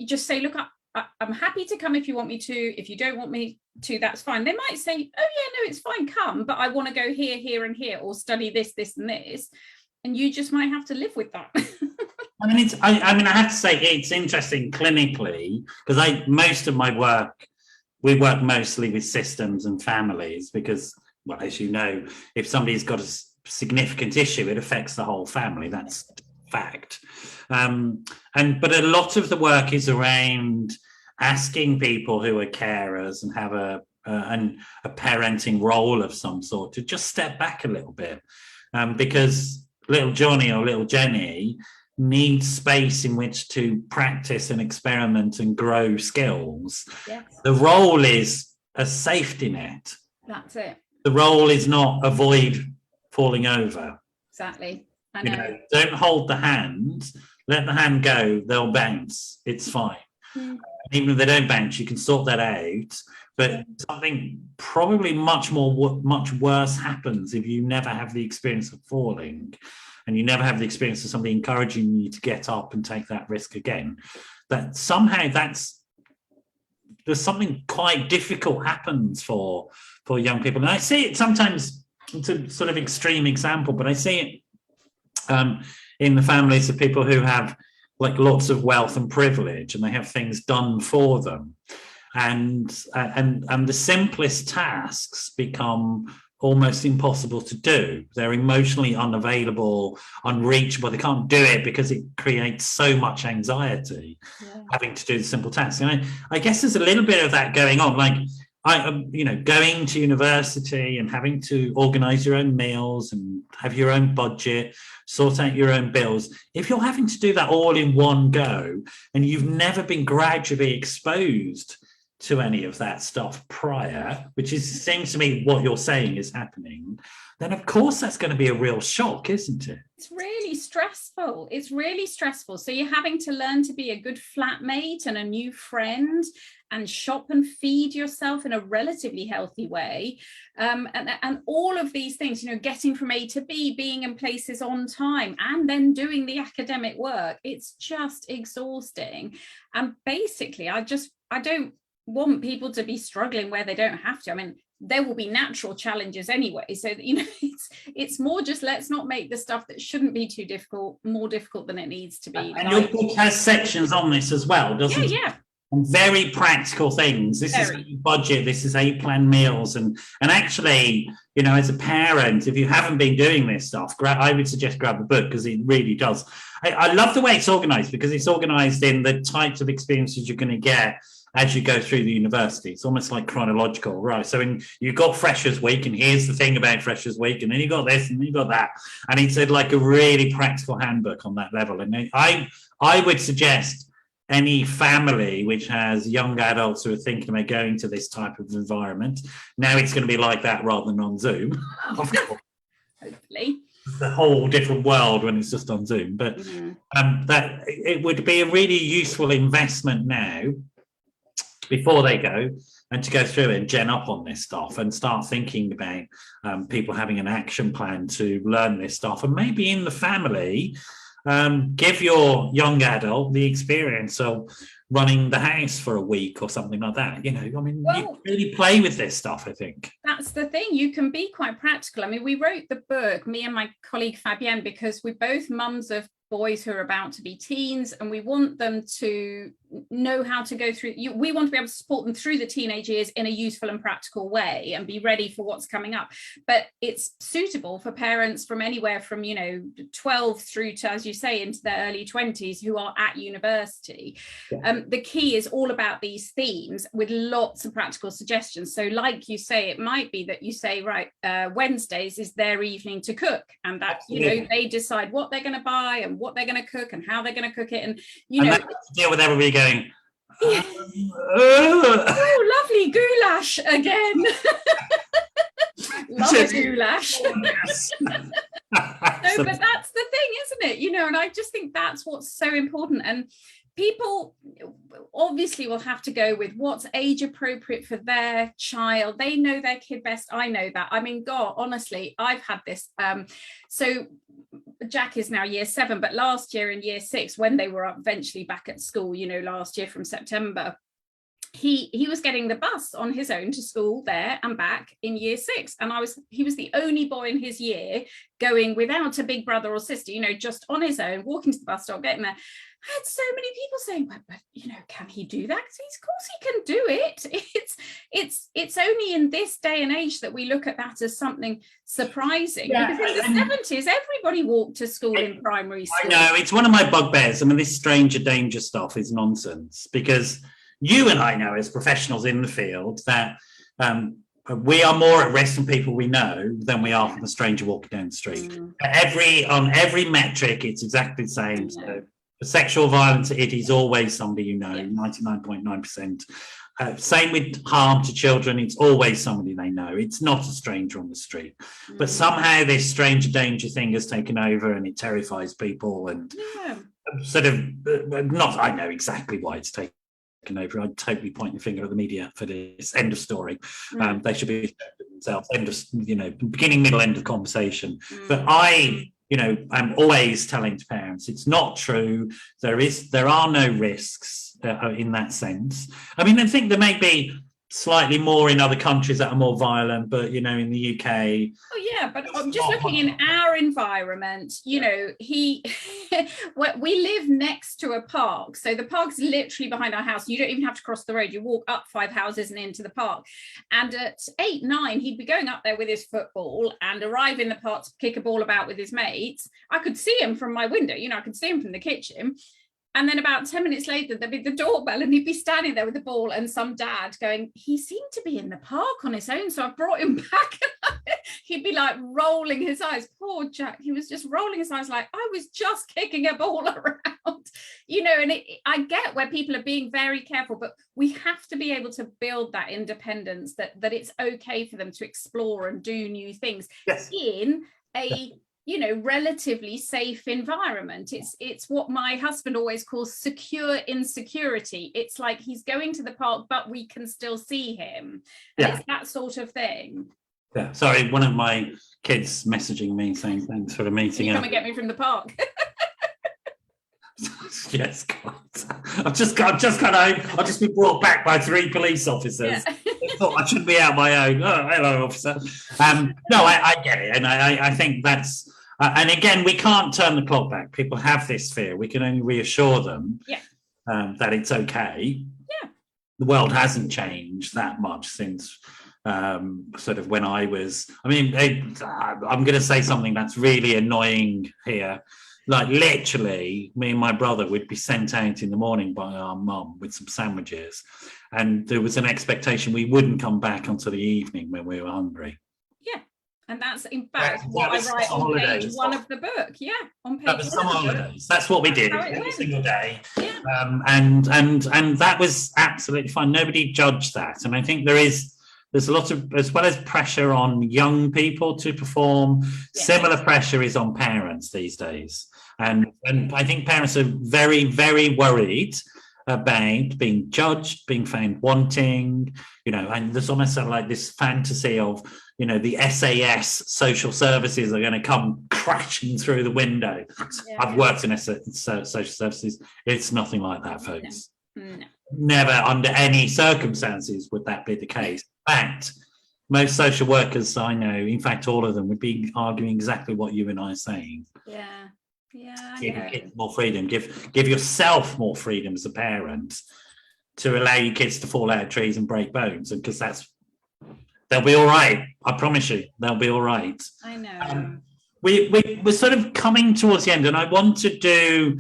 just say, look, I'm happy to come if you want me to. If you don't want me to, that's fine. They might say, oh, yeah, no, it's fine, come. But I want to go here, here and here, or study this, this and this. And you just might have to live with that. I mean, I have to say it's interesting clinically because most of my work, we work mostly with systems and families because well, as you know, if somebody's got a significant issue, it affects the whole family. That's fact. But a lot of the work is around asking people who are carers and have a parenting role of some sort to just step back a little bit, because little Johnny or little Jenny needs space in which to practice and experiment and grow skills. Yes. The role is a safety net. That's it. The role is not avoid falling over. Exactly. I know. Don't hold the hand. Let the hand go. They'll bounce. It's fine. Even if they don't bounce, you can sort that out. But something probably much worse happens if you never have the experience of falling, and you never have the experience of somebody encouraging you to get up and take that risk again. That somehow there's something quite difficult happens for young people. And I see it sometimes, it's a sort of extreme example, but I see it in the families of people who have like lots of wealth and privilege, and they have things done for them. And the simplest tasks become almost impossible to do. They're emotionally unavailable, unreachable. They can't do it because it creates so much anxiety, having to do the simple tasks. And I guess there's a little bit of that going on. Like, going to university and having to organize your own meals and have your own budget, sort out your own bills. If you're having to do that all in one go, and you've never been gradually exposed to any of that stuff prior, which seems to me what you're saying is happening, then of course that's going to be a real shock, isn't it? It's really stressful. It's really stressful. So you're having to learn to be a good flatmate and a new friend, and shop and feed yourself in a relatively healthy way. And all of these things, getting from A to B, being in places on time, and then doing the academic work. It's just exhausting. And basically, I don't want people to be struggling where they don't have to. I mean, there will be natural challenges anyway. So, it's more just, let's not make the stuff that shouldn't be too difficult more difficult than it needs to be. And your book has sections on this as well, doesn't it? Yeah. And very practical things. This is budget, this is plan meals. And actually, as a parent, if you haven't been doing this stuff, I would suggest grab the book, because it really does. I love the way it's organized, because it's organized in the types of experiences you're going to get as you go through the university. It's almost like chronological, right? So you've got Freshers Week, and here's the thing about Freshers Week, and then you got this, and then you got that. And it's like a really practical handbook on that level. And I would suggest any family which has young adults who are thinking about going to this type of environment, now it's going to be like that rather than on Zoom, of course. Hopefully. It's a whole different world when it's just on Zoom. But that it would be a really useful investment now, before they go, and to go through it and gen up on this stuff and start thinking about people having an action plan to learn this stuff. And maybe in the family, give your young adult the experience of running the house for a week or something like that. You really play with this stuff, I think. That's the thing. You can be quite practical. I mean, we wrote the book, me and my colleague Fabienne, because we're both mums of boys who are about to be teens, and we want them to know how to go through. We want to be able to support them through the teenage years in a useful and practical way, and be ready for what's coming up. But it's suitable for parents from anywhere from 12 through to, as you say, into their early 20s who are at university. The key is all about these themes with lots of practical suggestions. So like you say, it might be that you say, right, Wednesdays is their evening to cook, and that they decide what they're going to buy and what they're going to cook and how they're going to cook it, and deal with everybody going, oh, lovely goulash again. Love a goulash. No, but that's the thing, isn't it? And I just think that's what's so important. And people obviously will have to go with what's age appropriate for their child. They know their kid best. I know that. I mean, God, honestly, I've had this. So Jack is now year 7, but last year in year 6, when they were eventually back at school, last year from September, he was getting the bus on his own to school there and back in year 6, and he was the only boy in his year going without a big brother or sister, just on his own, walking to the bus stop, getting there. I had so many people saying, but can he do that? Of course he can do it. It's only in this day and age that we look at that as something surprising. Yeah, because in the 70s, everybody walked to school in primary school. I know, it's one of my bugbears. I mean, this stranger danger stuff is nonsense, because you and I know as professionals in the field that we are more at risk from people we know than we are from a stranger walking down the street. On every metric, it's exactly the same. So for sexual violence, it is always somebody you know, 99.9%. Same with harm to children, it's always somebody they know. It's not a stranger on the street. But somehow this stranger danger thing has taken over, and it terrifies people, and sort of not. I know exactly why it's taken over. I'd totally point the finger at the media for this. End of story. They should be themselves. End of, beginning, middle, end of conversation. But I'm always telling to parents, it's not true. There are no risks in that sense. I mean, I think there may be slightly more in other countries that are more violent, but in the UK. Oh yeah, but I'm just looking in our environment. We live next to a park, so the park's literally behind our house. You don't even have to cross the road. You walk up 5 houses and into the park. And at 8, 9, he'd be going up there with his football and arrive in the park to kick a ball about with his mates. I could see him from my window. I could see him from the kitchen. And then about 10 minutes later, there'd be the doorbell, and he'd be standing there with the ball, and some dad going, he seemed to be in the park on his own, so I brought him back. He'd be like rolling his eyes. Poor Jack, he was just rolling his eyes like, I was just kicking a ball around. And I get where people are being very careful, but we have to be able to build that independence, that it's okay for them to explore and do new things in a relatively safe environment. It's what my husband always calls secure insecurity. It's like he's going to the park, but we can still see him. And it's that sort of thing. Yeah, sorry, one of my kids messaging me saying thanks for the meeting. Come and get me from the park. Yes, God. I've just got home. I've just been brought back by 3 police officers. I thought I shouldn't be out my own. Oh, hello, officer. No, I get it, and I think that's. And again, we can't turn the clock back. People have this fear. We can only reassure them that it's okay. Yeah, the world hasn't changed that much since sort of when I was. I mean, I'm going to say something that's really annoying here. Like literally, me and my brother would be sent out in the morning by our mum with some sandwiches, and there was an expectation we wouldn't come back until the evening when we were hungry. Yeah. And that's in fact what I write on page 1 of the book. Yeah, on page 1 of the holidays. That's what we did every single day. Yeah. And that was absolutely fine. Nobody judged that. And I think there's a lot of, as well as pressure on young people to perform, similar pressure is on parents these days. And I think parents are very, very worried about being judged, being found wanting, and there's almost like this fantasy of, the SAS social services are going to come crashing through the window. Yeah. I've worked in social services. It's nothing like that, folks. No. Never under any circumstances would that be the case. In fact, most social workers I know, in fact, all of them would be arguing exactly what you and I are saying. Yeah. Yeah. Give kids more freedom. Give yourself more freedom as a parent to allow your kids to fall out of trees and break bones, and because they'll be all right. I promise you, they'll be all right. I know. We're sort of coming towards the end, and I want to do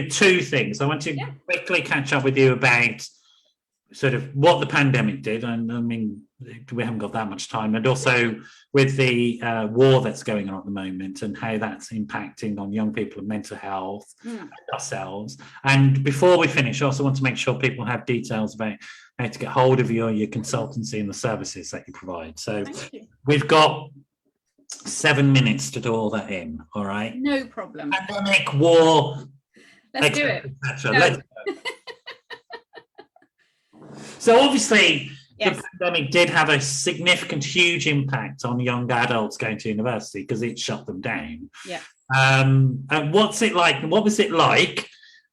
2 things. I want to quickly catch up with you about sort of what the pandemic did, and I mean, we haven't got that much time, and also with the war that's going on at the moment and how that's impacting on young people and mental health and ourselves. And before we finish, I also want to make sure people have details about how to get hold of your consultancy and the services that you provide. So we've got 7 minutes to do all that in, all right? No problem. Pandemic, war. Let's do it. Let's go. So obviously, the pandemic did have a significant, huge impact on young adults going to university because it shut them down. Yeah. And what's it like? What was it like?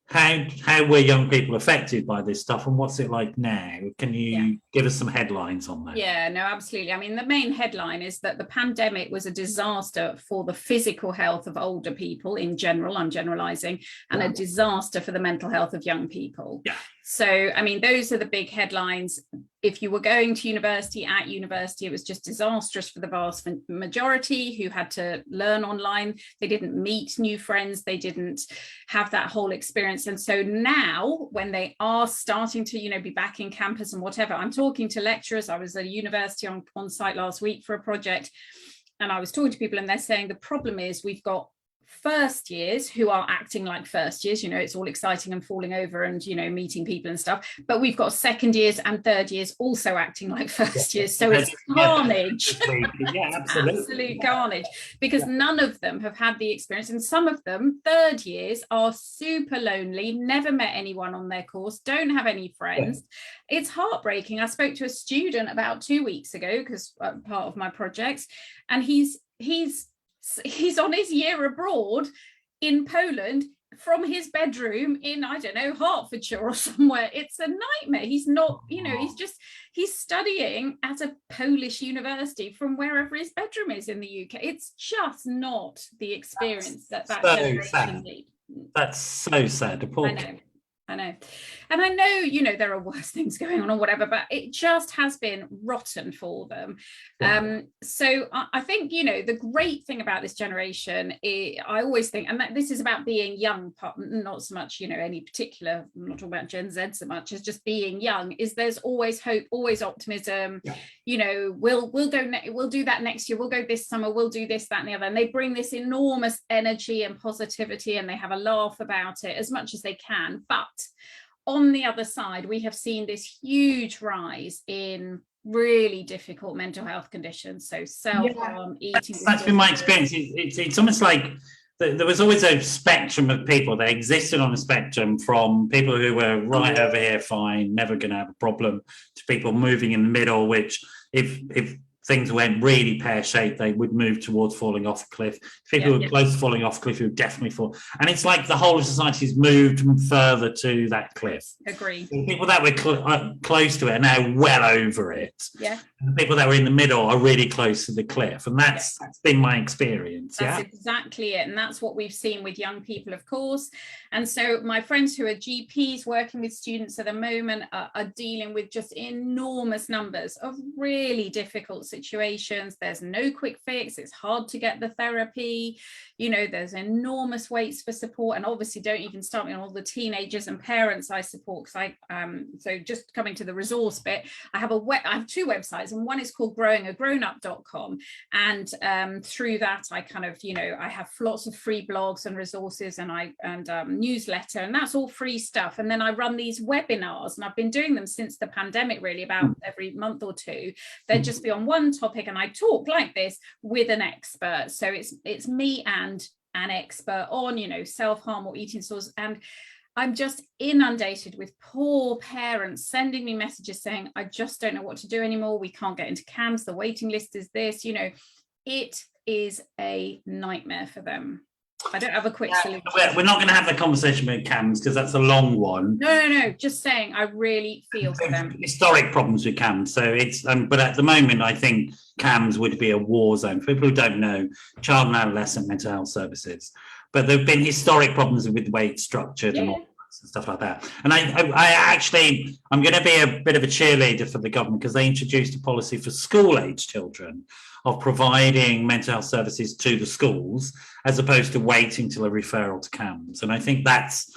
How were young people affected by this stuff, and what's it like now? Can you give us some headlines on that? Yeah, no, absolutely. I mean, the main headline is that the pandemic was a disaster for the physical health of older people in general, I'm generalizing, and a disaster for the mental health of young people. Yeah. So, I mean, those are the big headlines. If you were going to university, at university, it was just disastrous for the vast majority who had to learn online. They didn't meet new friends. They didn't have that whole experience. And so now when they are starting to, be back in campus and whatever, I'm talking to lecturers. I was at a university on site last week for a project, and I was talking to people and they're saying the problem is we've got first years who are acting like first years, it's all exciting and falling over and meeting people and stuff, but we've got second years and third years also acting like first years, so it's carnage. Absolute carnage, because none of them have had the experience, and some of them third years are super lonely, never met anyone on their course, don't have any friends. It's heartbreaking. I spoke to a student about 2 weeks ago, because part of my projects, and he's on his year abroad in Poland from his bedroom in, I don't know, Hertfordshire or somewhere. It's a nightmare. He's not, he's studying at a Polish university from wherever his bedroom is in the UK. It's just not the experience that generation needs. That's so sad. I know. And I know, there are worse things going on or whatever, but it just has been rotten for them. So I think, the great thing about this generation, I always think, and this is about being young, not so much, any particular, I'm not talking about Gen Z so much as just being young, is there's always hope, always optimism. We'll do that next year. We'll go this summer. We'll do this, that, and the other. And they bring this enormous energy and positivity, and they have a laugh about it as much as they can. But on the other side, we have seen this huge rise in really difficult mental health conditions. So self-harm, eating. That's been my experience. It's almost like there was always a spectrum of people. They existed on a spectrum from people who were right over here, fine, never going to have a problem, to people moving in the middle, which if things went really pear-shaped, they would move towards falling off a cliff. People who were close to falling off a cliff, who would definitely fall. And it's like the whole of society's moved further to that cliff. Agree. The people that were close to it are now well over it. Yeah. And the people that were in the middle are really close to the cliff. And that's been my experience. That's exactly it. And that's what we've seen with young people, of course. And so my friends who are GPs working with students at the moment are dealing with just enormous numbers of really difficult situations. There's no quick fix. It's hard to get the therapy. There's enormous waits for support. And obviously don't even start me on all the teenagers and parents I support, because so just coming to the resource bit, I have two websites, and one is called growingaggrownup.com. And through that, I kind of, I have lots of free blogs and resources and newsletter, and that's all free stuff. And then I run these webinars, and I've been doing them since the pandemic, really, about every month or two. They'd just be on one topic, and I talk like this with an expert. So it's me and an expert on, self-harm or eating disorders. And I'm just inundated with poor parents sending me messages saying, I just don't know what to do anymore. We can't get into CAMS. The waiting list is this, it is a nightmare for them. I don't have a quick solution. We're not going to have the conversation with CAMS because that's a long one. No. Just saying, I really feel for them. Historic problems with CAMS. So it's, but at the moment, I think CAMS would be a war zone. For people who don't know, child and adolescent mental health services. But there have been historic problems with the way it's structured and all and stuff like that. And I'm going to be a bit of a cheerleader for the government, because they introduced a policy for school-age children of providing mental health services to the schools, as opposed to waiting till a referral to CAMS. And I think that's,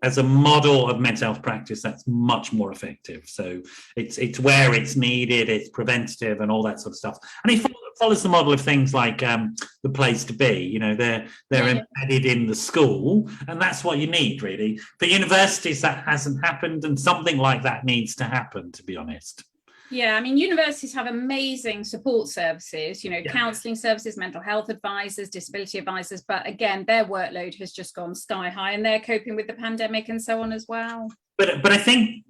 as a model of mental health practice, that's much more effective. So it's where it's needed, it's preventative and all that sort of stuff. And it follows the model of things like the place to be. They're embedded in the school, and that's what you need, really. For universities, that hasn't happened, and something like that needs to happen, to be honest. Yeah, I mean, universities have amazing support services, counselling services, mental health advisors, disability advisors. But again, their workload has just gone sky high, and they're coping with the pandemic and so on as well. But I think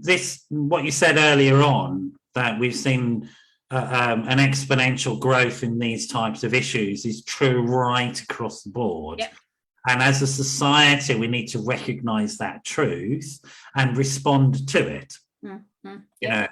what you said earlier on, that we've seen an exponential growth in these types of issues, is true right across the board. Yep. And as a society, we need to recognise that truth and respond to it. you know,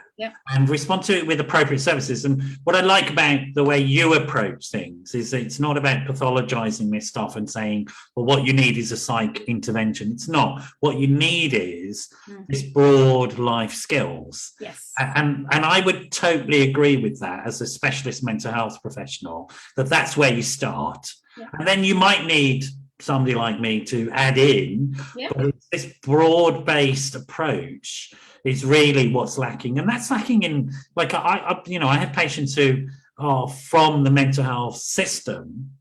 and respond to it with appropriate services. And what I like about the way you approach things is it's not about pathologizing this stuff and saying, well, what you need is a psych intervention. It's not. What you need is this broad life skills. Yes. And I would totally agree with that as a specialist mental health professional, that's where you start. Yeah. And then you might need somebody like me to add in, but it's this broad-based approach is really what's lacking. And that's lacking in, like, I have patients who are from the mental health system,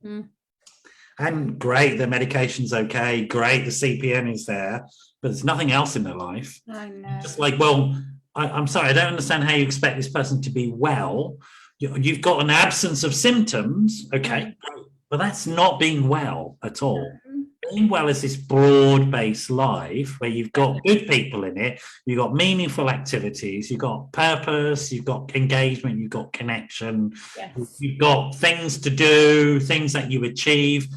and great, their medication's okay, great, the CPN is there, but there's nothing else in their life. I know. Just like, well, I'm sorry, I don't understand how you expect this person to be well. You've got an absence of symptoms, okay, but that's not being well at all. Being well is this broad-based life where you've got good people in it, you've got meaningful activities, you've got purpose, you've got engagement, you've got connection, you've got things to do, things that you achieve.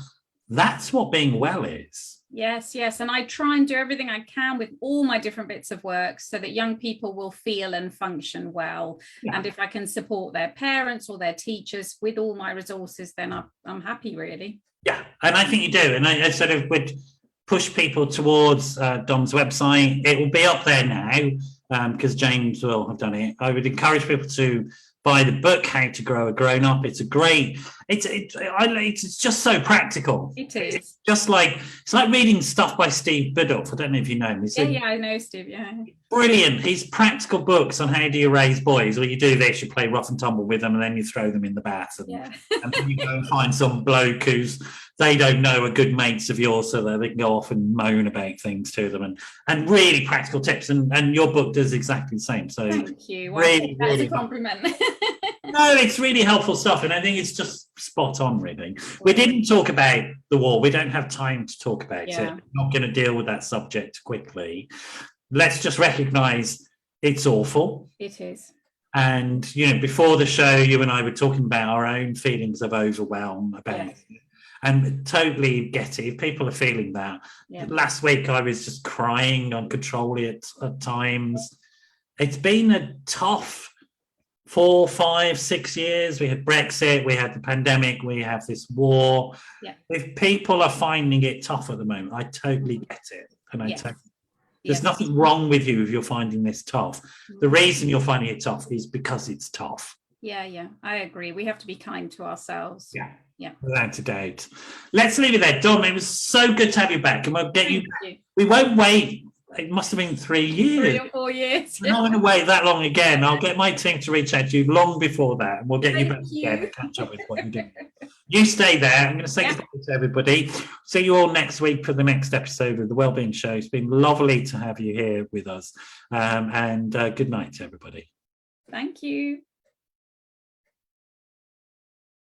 That's what being well is. Yes. And I try and do everything I can with all my different bits of work so that young people will feel and function well. Yeah. And if I can support their parents or their teachers with all my resources, then I'm happy, really. Yeah, and I think you do. And I sort of would push people towards Dom's website. It will be up there now because James will have done it. I would encourage people to buy the book, How to Grow a Grown Up. It's a great, it's just so practical. It is. It's just like, it's like reading stuff by Steve Biddulph. I don't know if you know him. I know Steve, Brilliant. These practical books on how do you raise boys. Well, you do this, you play rough and tumble with them, and then you throw them in the bath. And then you go and find some bloke who's, they don't know, are good mates of yours, so that they can go off and moan about things to them, and really practical tips. And your book does exactly the same. So thank you. Well, really, that's really a compliment. No, it's really helpful stuff, and I think it's just spot on, really. We didn't talk about the war. We don't have time to talk about it. We're not going to deal with that subject quickly. Let's just recognise it's awful. It is. And, you know, before the show, you and I were talking about our own feelings of overwhelm about it. And totally get it. If people are feeling that. Last week, I was just crying uncontrollably at times. It's been a tough 4, 5, 6 years. We had Brexit, we had the pandemic, we have this war. If people are finding it tough at the moment, I totally get it. And there's nothing wrong with you if you're finding this tough. The reason you're finding it tough is because it's tough. I agree. We have to be kind to ourselves. Without a doubt. Let's leave it there. Dom, it was so good to have you back, and we'll get you back. We won't wait. It must have been 3 years. 3 or 4 years. We're not going to wait that long again. I'll get my team to reach out to you long before that, and we'll get you back again to catch up with what you're doing. You stay there. I'm going to say goodbye to everybody. See you all next week for the next episode of the Wellbeing Show. It's been lovely to have you here with us. And good night to everybody. Thank you.